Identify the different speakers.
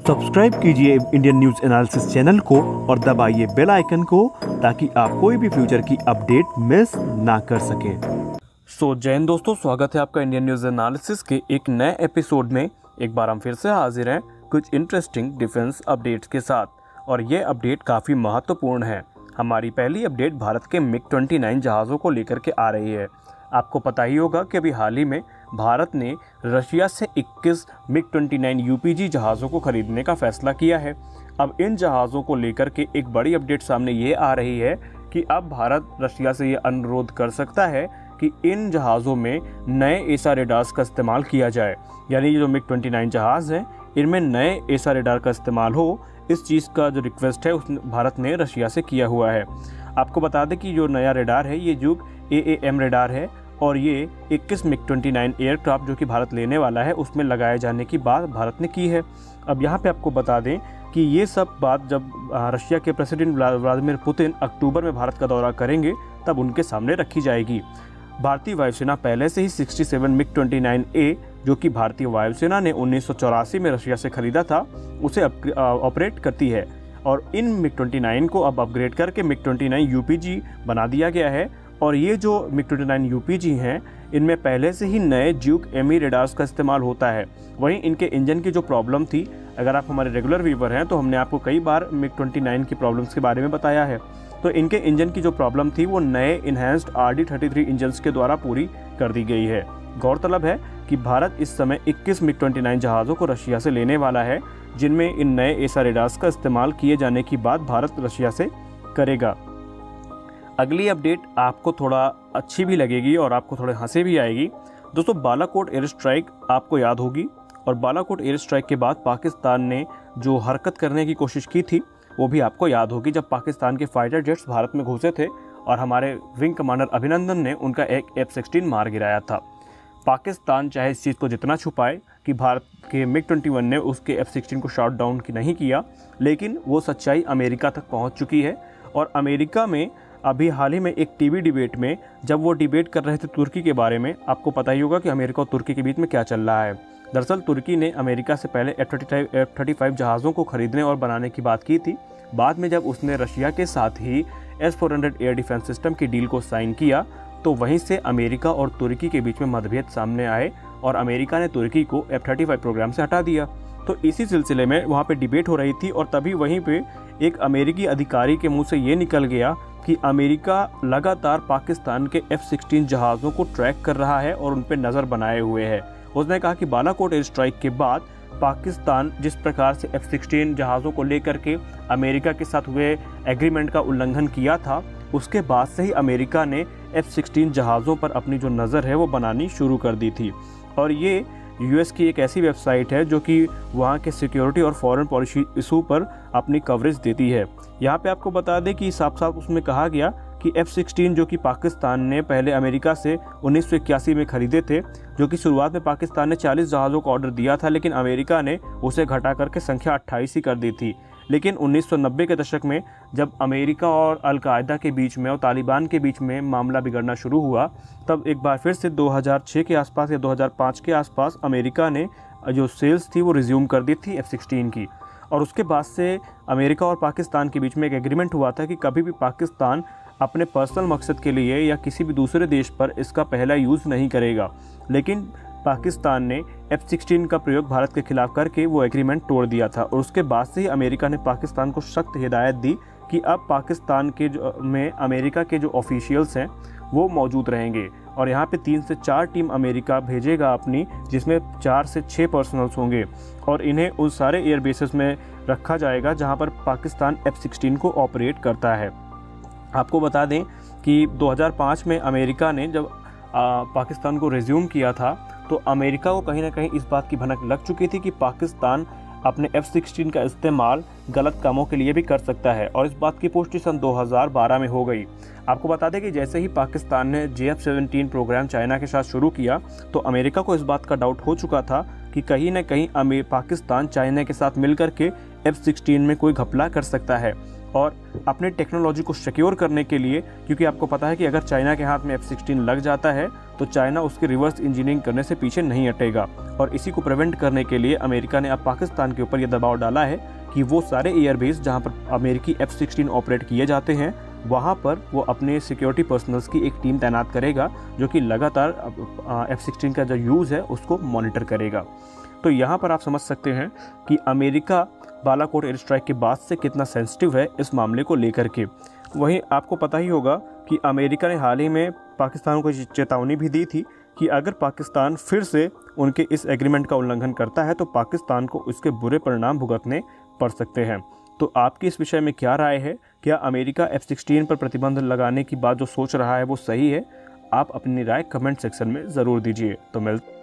Speaker 1: Subscribe कीजिए Indian news analysis channel को और दबाइए बेल आइकन को ताकि आप कोई भी फ्यूचर की अपडेट मिस ना कर सकें।
Speaker 2: जय हिंद दोस्तों, स्वागत है आपका इंडियन न्यूज एनालिसिस के एक नए एपिसोड में। एक बार हम फिर से हाजिर हैं कुछ इंटरेस्टिंग डिफेंस अपडेट्स के साथ और ये अपडेट काफ़ी महत्वपूर्ण है। हमारी पहली अपडेट भारत के मिग-29 जहाज़ों को लेकर के आ रही है। आपको पता ही होगा कि अभी हाल ही में भारत ने रशिया से 21 मिग-29 यूपीजी जहाज़ों को खरीदने का फैसला किया है। अब इन जहाज़ों को लेकर के एक बड़ी अपडेट सामने ये आ रही है कि अब भारत रशिया से ये अनुरोध कर सकता है कि इन जहाज़ों में नए एसा रेडार्स का इस्तेमाल किया जाए, यानी ये जो मिग-29 जहाज़ हैं इनमें नए एसा रेडार का इस्तेमाल हो। इस चीज़ का जो रिक्वेस्ट है उसने भारत ने रशिया से किया हुआ है। आपको बता दें कि जो नया रेडार है ये युग AAM रेडार है और ये 21 मिग-29 एयरक्राफ्ट जो कि भारत लेने वाला है उसमें लगाए जाने की बात भारत ने की है। अब यहाँ पे आपको बता दें कि ये सब बात जब रशिया के प्रेसिडेंट व्लादिमीर पुतिन अक्टूबर में भारत का दौरा करेंगे तब उनके सामने रखी जाएगी। भारतीय वायुसेना पहले से ही 67 मिग-29A जो कि भारतीय वायुसेना ने 1984 में रशिया से खरीदा था उसे ऑपरेट करती है और इन मिग-29 को अब अपग्रेड करके मिग-29 UPG बना दिया गया है। और ये जो मिग-29 UPG हैं इनमें पहले से ही नए ड्यूक एमी रेडार्स का इस्तेमाल होता है। वहीं इनके इंजन की जो प्रॉब्लम थी, अगर आप हमारे रेगुलर व्यूवर हैं तो हमने आपको कई बार मिग-29 की प्रॉब्लम्स के बारे में बताया है। तो इनके इंजन की जो प्रॉब्लम थी वो नए इन्हेंस्ड RD-33 इंजन्स के द्वारा पूरी कर दी गई है। गौरतलब है कि भारत इस समय 21 मिग-29 जहाज़ों को रशिया से लेने वाला है जिनमें इन नए एसा रेडार्स का इस्तेमाल किए जाने की बात भारत रशिया से करेगा। अगली अपडेट आपको थोड़ा अच्छी भी लगेगी और आपको थोड़े हंसी भी आएगी। दोस्तों, बालाकोट एयर स्ट्राइक आपको याद होगी और बालाकोट एयर स्ट्राइक के बाद पाकिस्तान ने जो हरकत करने की कोशिश की थी वो भी आपको याद होगी, जब पाकिस्तान के फाइटर जेट्स भारत में घुसे थे और हमारे विंग कमांडर अभिनंदन ने उनका एक F-16 मार गिराया था। पाकिस्तान चाहे इस चीज़ को जितना छुपाए कि भारत के मिग-21 ने उसके F-16 को शॉट डाउन की नहीं किया, लेकिन वो सच्चाई अमेरिका तक पहुंच चुकी है। और अमेरिका में अभी हाल ही में एक टीवी डिबेट में जब वो डिबेट कर रहे थे तुर्की के बारे में, आपको पता ही होगा कि अमेरिका और तुर्की के बीच में क्या चल रहा है। दरअसल तुर्की ने अमेरिका से पहले F-35 जहाज़ों को खरीदने और बनाने की बात की थी। बाद में जब उसने रशिया के साथ ही S-400 एयर डिफेंस सिस्टम की डील को साइन किया तो वहीं से अमेरिका और तुर्की के बीच में मतभेद सामने आए और अमेरिका ने तुर्की को F-35 प्रोग्राम से हटा दिया। तो इसी सिलसिले में वहाँ पे डिबेट हो रही थी और तभी वहीं पे एक अमेरिकी अधिकारी के मुंह से ये निकल गया कि अमेरिका लगातार पाकिस्तान के F-16 जहाज़ों को ट्रैक कर रहा है और उन पर नज़र बनाए हुए है। उसने कहा कि बालाकोट एयर स्ट्राइक के बाद पाकिस्तान जिस प्रकार से F-16 जहाज़ों को लेकर के अमेरिका के साथ हुए एग्रीमेंट का उल्लंघन किया था, उसके बाद से ही अमेरिका ने F-16 जहाज़ों पर अपनी जो नज़र है वो बनानी शुरू कर दी थी। और ये US की एक ऐसी वेबसाइट है जो कि वहाँ के सिक्योरिटी और फॉरेन पॉलिसी इशू पर अपनी कवरेज देती है। यहाँ पे आपको बता दें कि साफ साफ उसमें कहा गया कि F-16 जो कि पाकिस्तान ने पहले अमेरिका से 1981 में खरीदे थे, जो कि शुरुआत में पाकिस्तान ने 40 जहाज़ों का ऑर्डर दिया था लेकिन अमेरिका ने उसे घटा करके संख्या 28 ही कर दी थी। लेकिन 1990 के दशक में जब अमेरिका और अल-कायदा के बीच में और तालिबान के बीच में मामला बिगड़ना शुरू हुआ, तब एक बार फिर से 2006 के आसपास या 2005 के आसपास अमेरिका ने जो सेल्स थी वो रिज्यूम कर दी थी F-16 की। और उसके बाद से अमेरिका और पाकिस्तान के बीच में एक एग्रीमेंट हुआ था कि कभी भी पाकिस्तान अपने पर्सनल मकसद के लिए या किसी भी दूसरे देश पर इसका पहला यूज़ नहीं करेगा। लेकिन पाकिस्तान ने F-16 का प्रयोग भारत के खिलाफ करके वो एग्रीमेंट तोड़ दिया था और उसके बाद से ही अमेरिका ने पाकिस्तान को सख्त हिदायत दी कि अब पाकिस्तान के में अमेरिका के जो ऑफिशियल्स हैं वो मौजूद रहेंगे और यहाँ पे 3 से 4 टीम अमेरिका भेजेगा अपनी, जिसमें 4 से 6 पर्सनल्स होंगे और इन्हें उन सारे एयर बेसेस में रखा जाएगा जहाँ पर पाकिस्तान F-16 को ऑपरेट करता है। आपको बता दें कि 2005 में अमेरिका ने जब पाकिस्तान को रिज्यूम किया था तो अमेरिका को कहीं ना कहीं इस बात की भनक लग चुकी थी कि पाकिस्तान अपने F-16 का इस्तेमाल गलत कामों के लिए भी कर सकता है और इस बात की पुष्टि सन 2012 में हो गई। आपको बता दें कि जैसे ही पाकिस्तान ने JF-17 प्रोग्राम चाइना के साथ शुरू किया तो अमेरिका को इस बात का डाउट हो चुका था कि कहीं ना कहीं पाकिस्तान चाइना के साथ मिलकर के F-16 में कोई घपला कर सकता है और अपने टेक्नोलॉजी को सिक्योर करने के लिए, क्योंकि आपको पता है कि अगर चाइना के हाथ में F-16 लग जाता है तो चाइना उसकी रिवर्स इंजीनियरिंग करने से पीछे नहीं हटेगा। और इसी को प्रिवेंट करने के लिए अमेरिका ने अब पाकिस्तान के ऊपर यह दबाव डाला है कि वो सारे एयरबेस जहां पर अमेरिकी F-16 ऑपरेट किए जाते हैं वहां पर वो अपने सिक्योरिटी पर्सनल्स की एक टीम तैनात करेगा जो कि लगातार F-16 का जो यूज़ है उसको मॉनिटर करेगा। तो यहाँ पर आप समझ सकते हैं कि अमेरिका बालाकोट एयर स्ट्राइक के बाद से कितना सेंसिटिव है इस मामले को लेकर के। वहीं आपको पता ही होगा कि अमेरिका ने हाल ही में पाकिस्तान को चेतावनी भी दी थी कि अगर पाकिस्तान फिर से उनके इस एग्रीमेंट का उल्लंघन करता है तो पाकिस्तान को इसके बुरे परिणाम भुगतने पड़ सकते हैं। तो आपकी इस विषय में क्या राय है? क्या अमेरिका F-16 पर प्रतिबंध लगाने की बात जो सोच रहा है वो सही है? आप अपनी राय कमेंट सेक्शन में ज़रूर दीजिए। तो मिलते